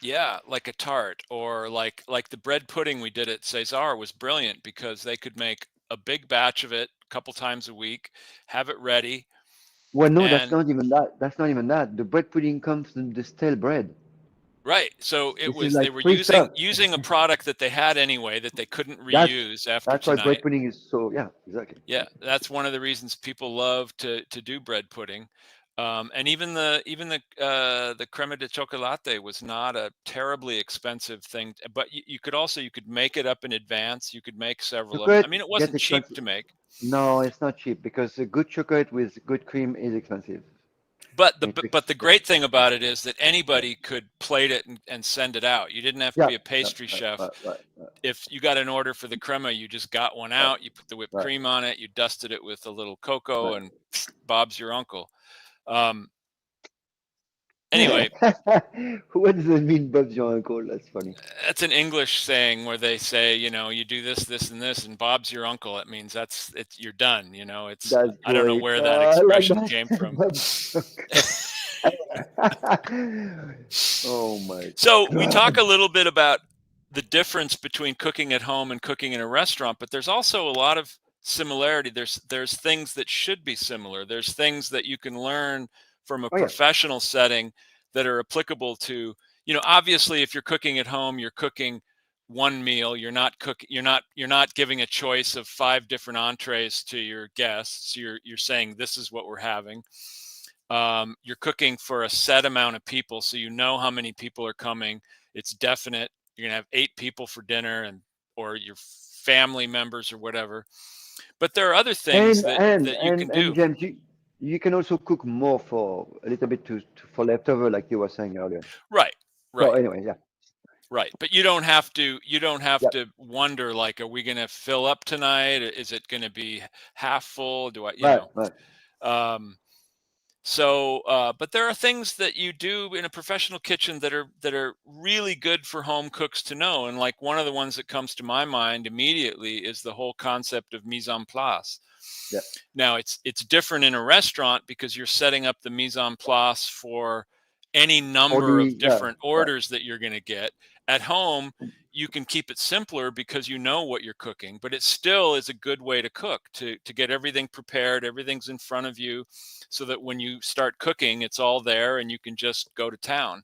Yeah, like a tart, or like the bread pudding we did at Cesar was brilliant because they could make a big batch of it a couple times a week, have it ready, Well, no, that's and not even that. That's not even that. The bread pudding comes from the stale bread. right. So This is they like were free stuff. using a product that they had anyway that they couldn't That's reuse after that's why bread tonight. pudding is so. Yeah, exactly. Yeah, that's one of the reasons people love to do bread pudding. And even the crema de chocolate was not a terribly expensive thing. But you could make it up in advance. You could make several of them. I mean, Chocolate it gets wasn't cheap expensive. to make, No, it's not cheap because a good chocolate with good cream is expensive. but the It's but the ex- great thing about it is that anybody could plate it and send it out. You didn't have to yeah, be a yeah, pastry right, chef. right, right, right, If you got an order for the crema, you just got one right, out. You put the whipped right, cream on it. You dusted it with a little cocoa, right. and Bob's your uncle. Um, anyway, What does it mean, Bob's your uncle? That's funny. that's an English saying where they say, you do this, this, and this, and Bob's your uncle. It means you're done. That's I don't know great. where that I like expression came that. from. Bob's your uncle. Oh my So we talk God. a little bit about the difference between cooking at home and cooking in a restaurant, but there's also a lot of similarity. There's things that should be similar. There's things that you can learn from a Oh yeah. professional setting that are applicable to, obviously if you're cooking at home, you're cooking one meal. You're not giving a choice of five different entrees to your guests. You're saying this is what we're having. You're cooking for a set amount of people, so you know how many people are coming. It's definite. You're gonna have 8 people for dinner, or your family members or whatever. But there are other things And that and you and can and do. James, you can also cook more for a little bit for leftover, like you were saying earlier. Right, So right, anyway, yeah, right. But you don't have yeah, to wonder, like, are we gonna fill up tonight? Is it gonna be half full? Do I, right, right. um, So, but there are things that you do in a professional kitchen that are really good for home cooks to know. And like one of the ones that comes to my mind immediately is the whole concept of mise en place. Yeah. Now, it's different in a restaurant because you're setting up the mise en place for any For number of the yeah, different right. orders that you're going to get. At home, you can keep it simpler because you know what you're cooking, but it still is a good way to cook, to get everything prepared, everything's in front of you, so that when you start cooking, it's all there and you can just go to town.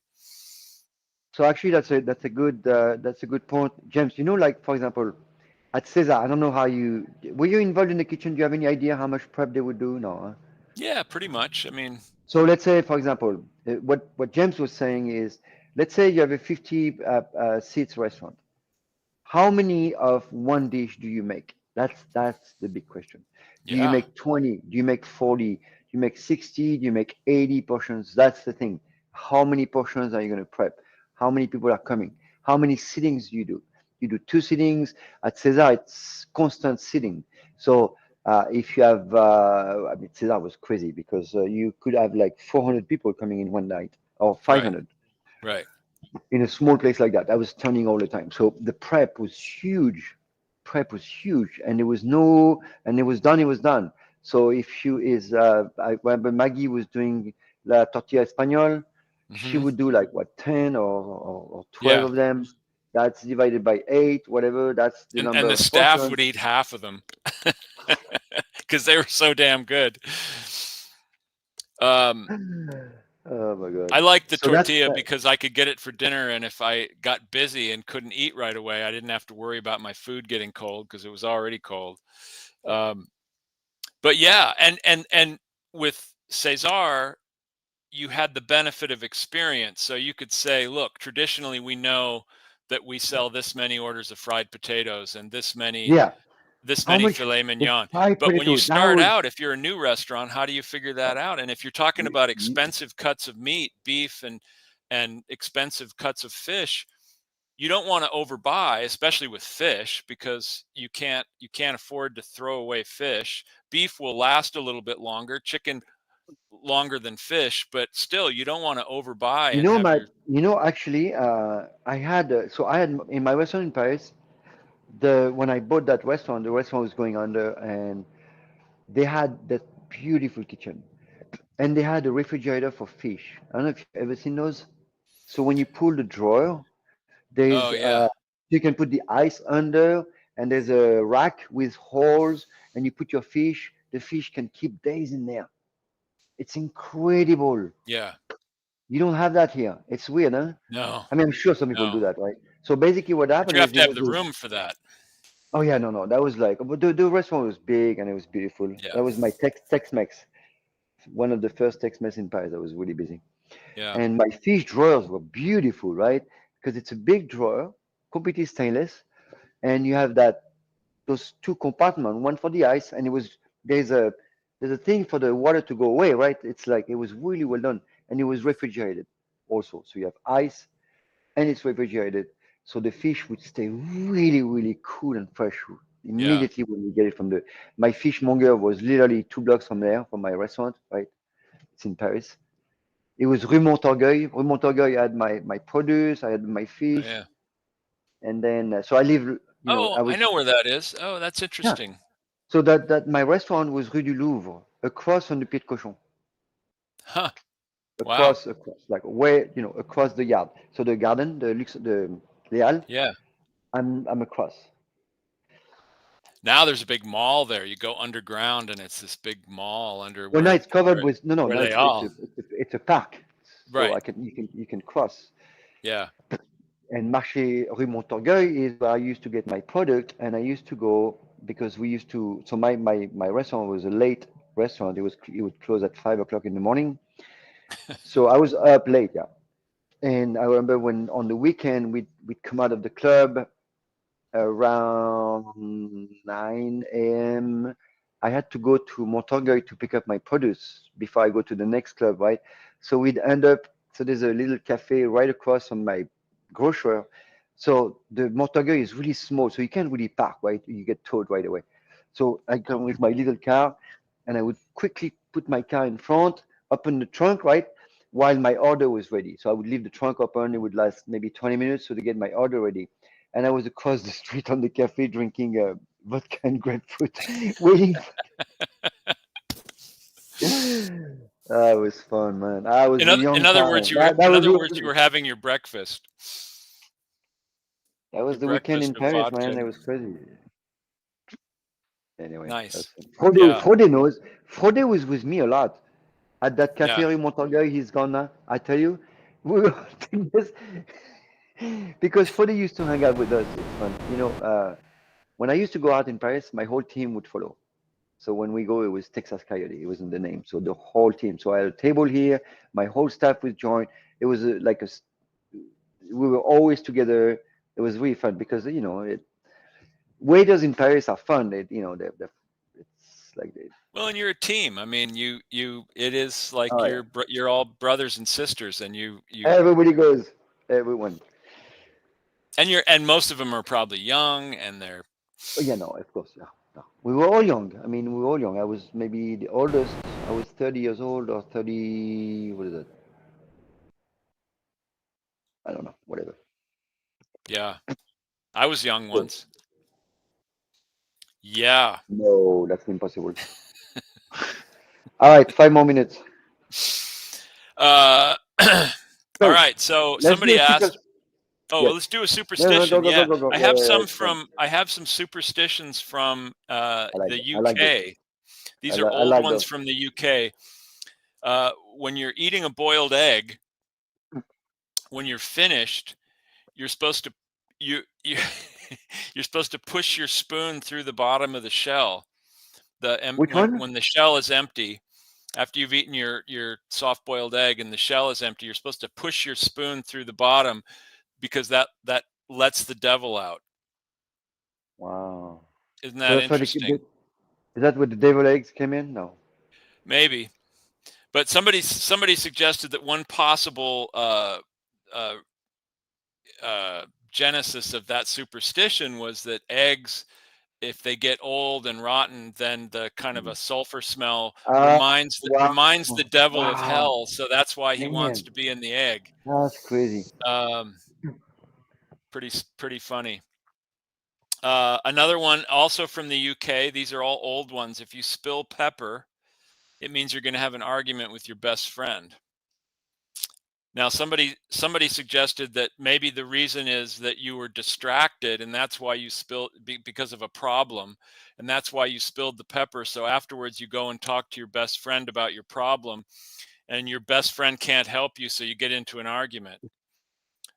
So actually, that's a good point, James. Like for example, at Cesar, I don't know how you were you involved in the kitchen. Do you have any idea how much prep they would do? No. Huh? Yeah, pretty much. I mean, So let's say, for example, what James was saying is, let's say you have a 50 seats restaurant. How many of one dish do you make? That's the big question. Do you yeah. make 20? Do you make 40? Do you make 60? Do you make 80 portions? That's the thing. How many portions are you going to prep? How many people are coming? How many sittings do you do? You do two sittings. At Cesar, it's constant sitting. So If you have, I mean, Cesar was crazy because you could have like 400 people coming in one night or Right. 500 Right. in a small place like that. I was turning all the time. So the prep was huge. Prep was huge, and there was no, and it was done. It was done. So if you is, I remember Maggie was doing la tortilla español. She Hmm. would do like what 10 or 12 Yeah. of them. That's divided by eight, whatever. That's the And number the of staff would portions. eat half of them because they were so damn good. Um, Oh my God. I liked the So that's tortilla because I could get it for dinner, and if I got busy and couldn't eat right away, I didn't have to worry about my food getting cold because it was already cold. Um, but yeah, and with Cesar, you had the benefit of experience, so you could say, look, traditionally we know that we sell this many orders of fried potatoes and yeah. this How many much filet the mignon. fried But when you potato? That start was out, if you're a new restaurant, how do you figure that out? And if you're talking about you, expensive cuts of meat, beef and expensive cuts of fish, you don't want to overbuy, especially with fish, because you can't afford to throw away fish. Beef will last a little bit longer, chicken longer than fish, but still you don't want to overbuy you and know, have my, your you know, actually, I had, so I had in my restaurant in Paris, the when I bought that restaurant, the restaurant was going under, and they had that beautiful kitchen, and they had a refrigerator for fish. I don't know if you've ever seen those. So when you pull the drawer, there's oh yeah. you can put the ice under, and there's a rack with holes, and you put your fish. The fish can keep days in there. It's incredible. Yeah. You don't have that here. It's weird, huh? No. I mean, I'm sure some people No. do that, right? So basically, what But happened you have is to it have was the room for that. oh yeah, no, no, that was like, but the restaurant was big and it was beautiful. Yeah. That was my Tex-Mex, one of the first Tex-Mex in Paris. I was really busy, Yeah. and my fish drawers were beautiful, right? Because it's a big drawer, completely stainless, and you have that those two compartments, one for the ice, and it was there's a thing for the water to go away, right? It's like it was really well done, and it was refrigerated also. So you have ice and it's refrigerated, so the fish would stay really, really cool and fresh Yeah. immediately when we get it from the. My fishmonger was literally 2 blocks from there, from my restaurant, right? It's in Paris. It was Rue Montorgueil. Rue Montorgueil, I had my produce, I had my Oh, fish, yeah. and then so I live, Oh, I I was know where that is. Oh, that's yeah. interesting. So that my restaurant was Rue du Louvre, across from the Pied de Cochon, Huh. Wow. across, like way, across the yard. So the garden, the Les Halles, Yeah. I'm across. Now there's a big mall there. You go underground and it's this big mall under Well, now where it's covered where with no, where no. they It's all. a park, so Right. I can you can cross. Yeah. And Marché Rue Montorgueil is where I used to get my product, and I used to go because we used to. So my restaurant was a late restaurant. It would close at 5 o'clock in the morning. So I was up late, yeah. And I remember when on the weekend we'd come out of the club around 9 a.m. I had to go to Montorgueil to pick up my produce before I go to the next club, right? So we'd end up, so there's a little cafe right across from my grocer. So the Montorgueil is really small, so you can't really park, right? You get towed right away. So I come with my little car, and I would quickly put my car in front, open the trunk, right? While my order was ready. So I would leave the trunk open. It would last maybe 20 minutes so to get my order ready, and I was across the street on the cafe drinking vodka and grapefruit, waiting. That was fun, man. I was In a other in young other talent. words, you were That in was other the words, you were having your weekend breakfast in of Paris, vodka. man. It was crazy. Anyway, that's Nice. fun. Yeah. Frode knows. Frode was with me a lot at that Yeah. cafe Rue Montorgueil. He's gone now. I tell you, we were doing this because Frode used to hang out with us. It's fun, when I used to go out in Paris, my whole team would follow. So when we go, it was Texas Coyote. It wasn't the name. So the whole team. So I had a table here. My whole staff would join. It was we were always together. It was really fun because waiters in Paris are fun. It's like Well, and you're a team. I mean, it is like oh yeah, you're all brothers and sisters, and you everybody goes, everyone. and most of them are probably young, and they're Oh yeah, no, of course, yeah. No. We were all young. I mean, we were all young. I was maybe the oldest. I was 30 years old or 30, what is it? I don't know, whatever. Yeah. I was young So, once. Yeah. no, that's impossible. All right, 5 more minutes. Uh, all So right. So let's do somebody a super. asked, oh, well, Yes. let's do a No, no, go, superstition. go, go, Yeah. go, go. Yeah, yeah, yeah. It's fine. I have some superstitions from I like the that. I like this. UK. These are I old like ones those. from the UK. When you're eating a boiled egg, when you're finished, you're supposed to you you're supposed to push your spoon through the bottom of the shell. Which one? When the shell is empty, after you've eaten your soft boiled egg and the shell is empty, you're supposed to push your spoon through the bottom because that lets the devil out. Wow. Isn't So that that's why interesting? is that where the devil eggs came in? No. Maybe. But somebody suggested that one possible uh, genesis of that superstition was that eggs, if they get old and rotten, then the kind of a sulfur smell Uh, wow. reminds the devil of Wow. hell. So that's why he wants Man, to be in the egg. that's crazy. Um, pretty funny. Another one also from the UK. These are all old ones. If you spill pepper, it means you're going to have an argument with your best friend. Now, somebody suggested that maybe the reason is that you were distracted, and that's why you spilled because of a problem, and that's why you spilled the pepper. So afterwards, you go and talk to your best friend about your problem, and your best friend can't help you, so you get into an argument.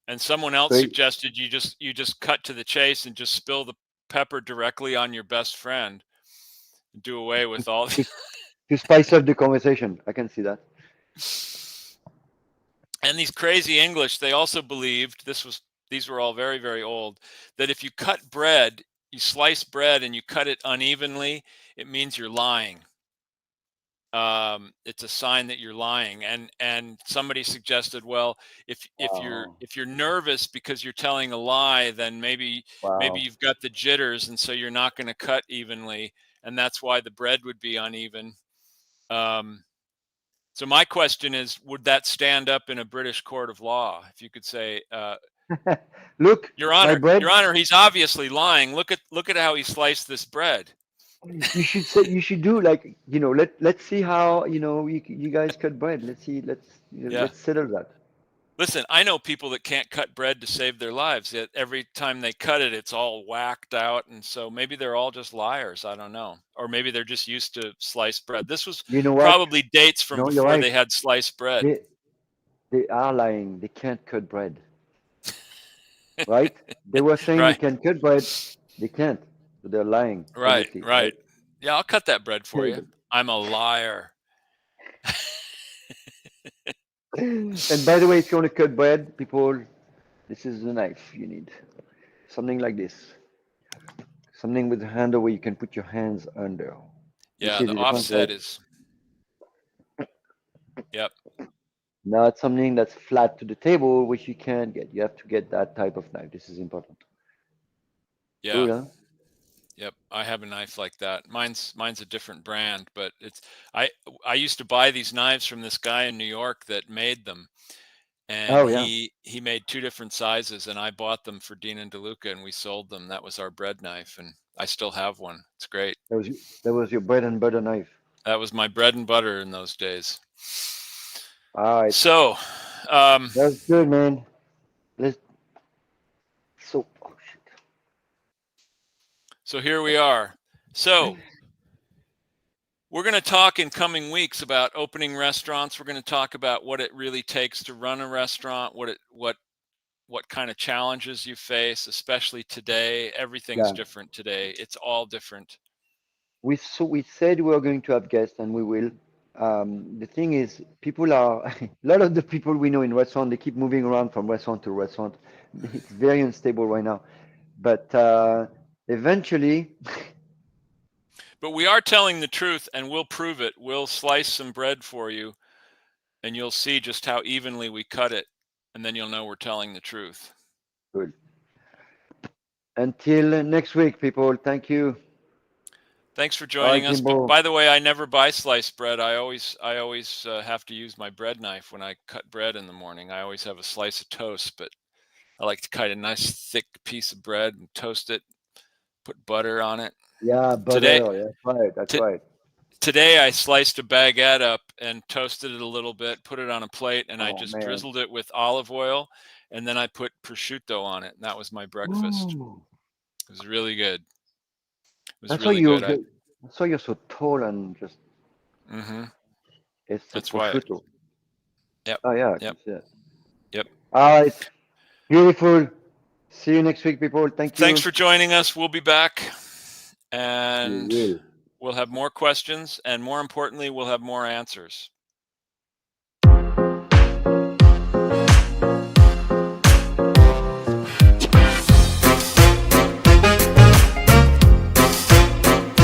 And someone else So suggested you just cut to the chase and just spill the pepper directly on your best friend, and do away with all. to, to spice up the conversation, I can see that. And these crazy English, they also believed these were all very, very old, that if you cut bread, you slice bread and you cut it unevenly, it means you're lying. It's a sign that you're lying. And somebody suggested, well, Wow. if you're nervous because you're telling a lie, then maybe Wow. you've got the jitters, and so you're not going to cut evenly, and that's why the bread would be uneven. Um, So my question is, would that stand up in a British court of law? If you could say, Look, my bread. Your Honor, he's obviously lying. Look at how he sliced this bread. You should say you should do like let's see how you guys cut bread. Let's see. Yeah. Let's settle that. Listen, I know people that can't cut bread to save their lives. Yet every time they cut it, it's all whacked out, and so maybe they're all just liars. I don't know, or maybe they're just used to sliced bread. This was You know what? probably dates from No, you're before right. they had sliced bread. They are lying. They can't cut bread, right? They were saying they Right, can cut bread. They can't. So they're lying, obviously, right. right? Yeah, I'll cut that bread for you. And I'm a liar. by the way, if you want to cut bread, people, this is the knife you need. Something like this. Something with a handle where you can put your hands under. You Yeah, see the the difference, offset right? is, yep, Not something that's flat to the table, which you can't get. You have to get that type of knife. This is important. yeah, Cool, huh? yep. I have a knife like that. Mine's a different brand, but I I used to buy these knives from this guy in New York that made them, and Oh yeah, he made two different sizes, and I bought them for Dean and DeLuca, and we sold them. That was our bread knife, and I still have one. It's great. that was your bread and butter knife. That was my bread and butter in those days. All right, So, um, that's good, man. Let's oh shit. so here we are. So we're going to talk in coming weeks about opening restaurants. We're going to talk about what it really takes to run a restaurant, what kind of challenges you face, especially today. Everything's Yeah, different today. It's all different. we said we were going to have guests, and we will. The thing is, people are a lot of the people we know in restaurant. They keep moving around from restaurant to restaurant. It's very unstable right now. But eventually, But we are telling the truth, and we'll prove it. We'll slice some bread for you, and you'll see just how evenly we cut it, and then you'll know we're telling the truth. good. Until next week, people. Thank you. Thanks for All right, joining us. But Jimbo. by the way, I never buy sliced bread. I always have to use my bread knife when I cut bread in the morning. I always have a slice of toast, but I like to cut a nice thick piece of bread and toast it, put butter on it. Yeah, Today, butter. That's right. That's t- right. today I sliced a baguette up and toasted it a little bit, put it on a plate, and I Oh just man. drizzled it with olive oil, and then I put prosciutto on it, and that was my breakfast. Ooh. It was really good. It was That's why really good. you're so tall and just Mm-hmm. it's a That's why. prosciutto. Yep. Oh yeah, I Yep. can see that. Yep. All right. Beautiful. See you next week, people. Thank Thanks you. for joining us. We'll be back, We and will. we'll have more questions, and more importantly, we'll have more answers.